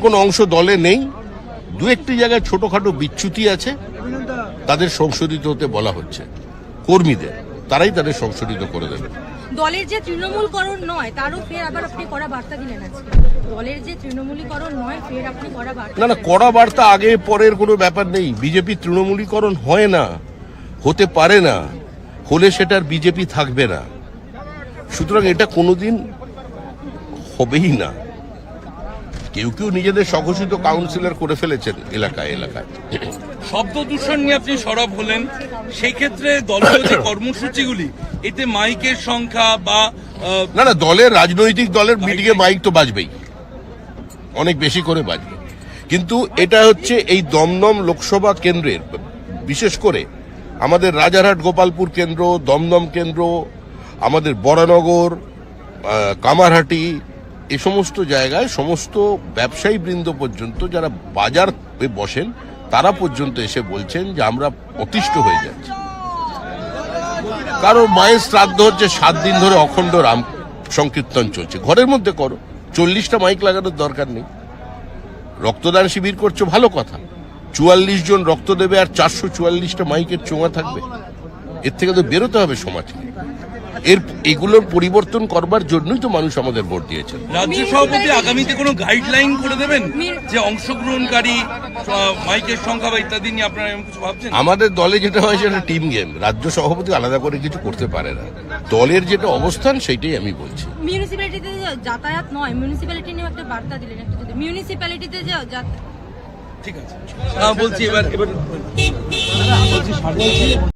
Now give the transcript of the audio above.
কোনো অংশ দলে নেই, দু একটি জায়গায় ছোটখাটো বিচ্যুতি আছে, তাদের সংশোধিত হতে বলা হচ্ছে কর্মীদের, তারাই তাদের সংশোধিত করে দেবে। দলের যে তৃণমূলকরণ নয় তারও ফের আবার আপনি কড়া বার্তা দিলেন আজকে। দলের যে তৃণমূলীকরণ নয় ফের আপনি কড়া বার্তা। না, কড়া বার্তা আগে পরের কোনো ব্যাপার নেই। বিজেপি তৃণমূলীকরণ হয় না, হতে পারে না, হলে সেটার বিজেপি থাকবে না। সুতরাং এটা কোনোদিন হবেই না। কেউ কেউ নিজেদের স্বঘোষিত কাউন্সিলর করে ফেলেছেন এলাকায় এলাকায়। শব্দ দূষণ নিয়ে আপনি সরব হলেন, সেই ক্ষেত্রে দলীয় যে কর্মসূচিগুলি, এতে মাইকের সংখ্যা বা না, দলের রাজনৈতিক দলের মিটিংয়ে মাইক তো বাজবেই, অনেক বেশি করে বাজবে। কিন্তু এটা হচ্ছে এই দমদম লোকসভা কেন্দ্রের, বিশেষ করে আমাদের রাজারহাট গোপালপুর কেন্দ্র, দমদম কেন্দ্র, আমাদের বরানগর, কামারহাটি, এই সমস্ত জায়গায় সমস্ত ব্যবসায়ী বৃন্দ পর্যন্ত যারা বাজার বসেন তারা পর্যন্ত এসে বলছেন যে আমরা অতিষ্ঠ হয়ে যাচ্ছি। কারণ মায়ের শ্রাদ্ধ হচ্ছে, 7 দিন ধরে অখণ্ড রাম সংকীর্তন চলছে, ঘরের মধ্যে করো, 40টা মাইক লাগানোর দরকার নেই। রক্তদান শিবির করছো, ভালো কথা, 44 জন রক্ত দেবে আর 444টা মাইকের চোঙা থাকবে, এর থেকে তো বেরোতে হবে সমাজকে। এগুলোর পরিবর্তন করবার জন্যই তো মানুষ আমাদের ভোট দিয়েছেন। রাজ্য সভাপতি আগামীতে কোনো গাইডলাইন করে দেবেন যে অংশগ্রহণকারী মাইকের সংখ্যা বা ইত্যাদি নিয়ে আপনারা এমন কিছু ভাবছেন? আমাদের দলে যেটা হয় সেটা টিম গেম, রাজ্য সভাপতি আলাদা করে কিছু করতে পারে না। দলের যেটা অবস্থান সেটাই আমি বলছি। মিউনিসিপ্যালিটিতে যাতায়াত নয়, মিউনিসিপ্যালিটি নিয়ে একটা বার্তা দিলেন, একটা যদি মিউনিসিপ্যালিটিতে ঠিক আছে বলছি এবার